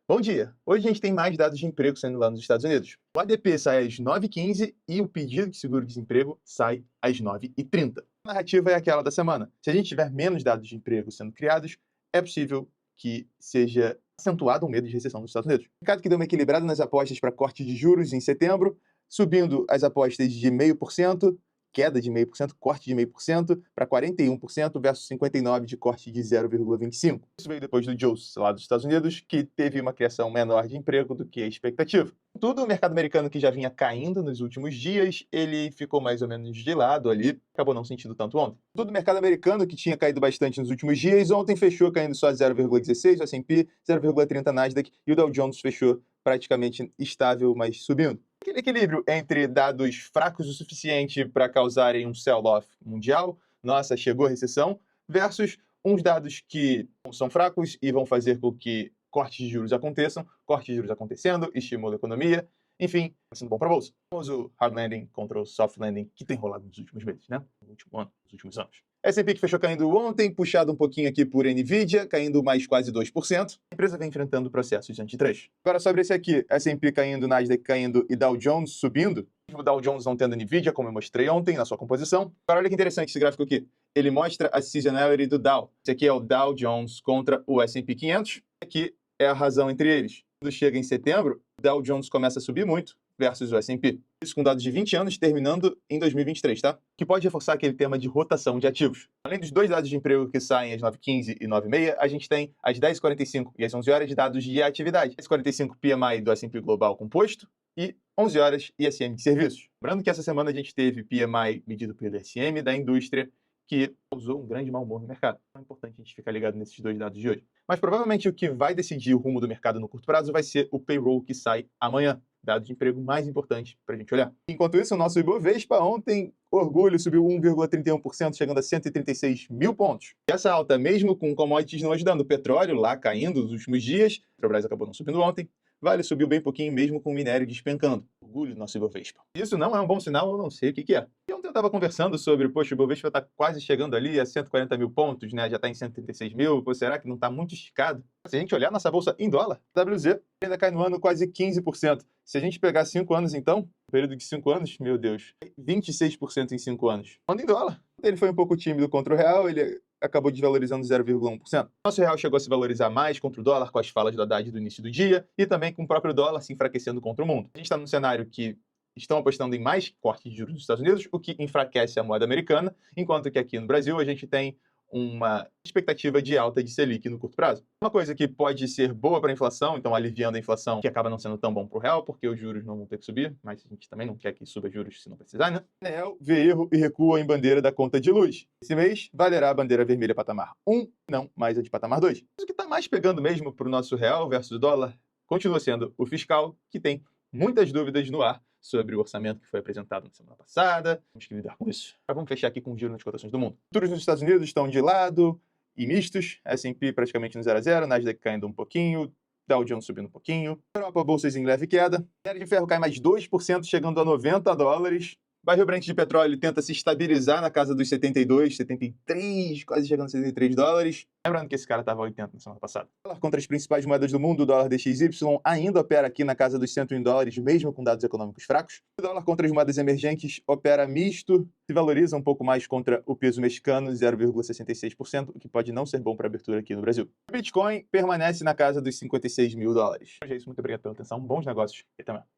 Bom dia! Hoje a gente tem mais dados de emprego saindo lá nos Estados Unidos. O ADP sai às 9h15 e o pedido de seguro-desemprego sai às 9h30. A narrativa é aquela da semana. Se a gente tiver menos dados de emprego sendo criados, é possível que seja acentuado um medo de recessão nos Estados Unidos. O mercado que deu uma equilibrada nas apostas para corte de juros em setembro, subindo as apostas de 0,5%, queda de 0,5%, corte de 0,5% para 41% versus 59% de corte de 0,25%. Isso veio depois do JOLTS lá dos Estados Unidos, que teve uma criação menor de emprego do que a expectativa. Tudo o mercado americano que já vinha caindo nos últimos dias, ele ficou mais ou menos de lado ali, acabou não sentindo tanto ontem. Tudo o mercado americano que tinha caído bastante nos últimos dias, ontem fechou caindo só 0,16%, o S&P, 0,30% Nasdaq e o Dow Jones fechou praticamente estável, mas subindo. Aquele equilíbrio entre dados fracos o suficiente para causarem um sell-off mundial, nossa, chegou a recessão, versus uns dados que são fracos e vão fazer com que cortes de juros aconteçam, cortes de juros acontecendo, estimula a economia, enfim, está sendo bom para a bolsa. O famoso hard landing contra o soft landing que tem rolado nos últimos meses, né? No último ano, nos últimos anos. S&P que fechou caindo ontem, puxado um pouquinho aqui por NVIDIA, caindo mais quase 2%. A empresa vem enfrentando processos antitrust. Agora sobre esse aqui, S&P caindo, Nasdaq caindo e Dow Jones subindo. O Dow Jones não tendo NVIDIA, como eu mostrei ontem na sua composição. Agora olha que interessante esse gráfico aqui. Ele mostra a seasonality do Dow. Esse aqui é o Dow Jones contra o S&P 500. Aqui é a razão entre eles. Quando chega em setembro, o Dow Jones começa a subir muito versus o S&P. Isso com dados de 20 anos terminando em 2023, tá? Que pode reforçar aquele tema de rotação de ativos. Além dos dois dados de emprego que saem às 9h15 e 9h30, a gente tem às 10h45 e às 11 horas de dados de atividade. 10h45 PMI do S&P Global composto e 11 horas ISM de serviços. Lembrando que essa semana a gente teve PMI medido pelo ISM da indústria, que causou um grande mau humor no mercado. É importante a gente ficar ligado nesses dois dados de hoje. Mas provavelmente o que vai decidir o rumo do mercado no curto prazo vai ser o payroll que sai amanhã. Dado de emprego mais importante para a gente olhar. Enquanto isso, o nosso Ibovespa ontem, orgulho, subiu 1,31%, chegando a 136 mil pontos. E essa alta, mesmo com commodities não ajudando, o petróleo lá caindo nos últimos dias, a Petrobras acabou não subindo ontem, Vale subiu bem pouquinho mesmo com o minério despencando. Orgulho do nosso Ibovespa. Isso não é um bom sinal, eu não sei o que é. E ontem eu estava conversando sobre, poxa, o Ibovespa está quase chegando ali a 140 mil pontos, né? Já está em 136 mil, pô, será que não está muito esticado? Se a gente olhar nossa bolsa em dólar, WZ ainda cai no ano quase 15%. Se a gente pegar 5 anos então, período de 5 anos, meu Deus, 26% em 5 anos. Falando em dólar, ele foi um pouco tímido contra o real, ele acabou desvalorizando 0,1%. Nosso real chegou a se valorizar mais contra o dólar com as falas do Haddad do início do dia e também com o próprio dólar se enfraquecendo contra o mundo. A gente está num cenário que estão apostando em mais cortes de juros nos Estados Unidos, o que enfraquece a moeda americana, enquanto que aqui no Brasil a gente tem uma expectativa de alta de Selic no curto prazo. Uma coisa que pode ser boa para a inflação, então aliviando a inflação, que acaba não sendo tão bom para o real, porque os juros não vão ter que subir, mas a gente também não quer que suba juros se não precisar, né? ANEEL vê erro e recua em bandeira da conta de luz. Esse mês valerá a bandeira vermelha patamar 1, não mais a de patamar 2. Mas o que está mais pegando mesmo para o nosso real versus dólar continua sendo o fiscal, que tem muitas dúvidas no ar sobre o orçamento que foi apresentado na semana passada. Temos que lidar com isso. Agora vamos fechar aqui com o giro nas cotações do mundo. Futuros nos Estados Unidos estão de lado e mistos. S&P praticamente no 0 a 0, Nasdaq caindo um pouquinho, Dow Jones subindo um pouquinho. Europa, bolsas em leve queda. Minério de ferro cai mais 2%, chegando a $90. Barril Brent de petróleo tenta se estabilizar na casa dos 72, 73, quase chegando a $73. Lembrando que esse cara estava a 80 na semana passada. O dólar contra as principais moedas do mundo, o dólar DXY ainda opera aqui na casa dos $101, mesmo com dados econômicos fracos. O dólar contra as moedas emergentes opera misto, se valoriza um pouco mais contra o peso mexicano, 0,66%, o que pode não ser bom para a abertura aqui no Brasil. O Bitcoin permanece na casa dos $56 mil. É isso, muito obrigado pela atenção, bons negócios e até mais.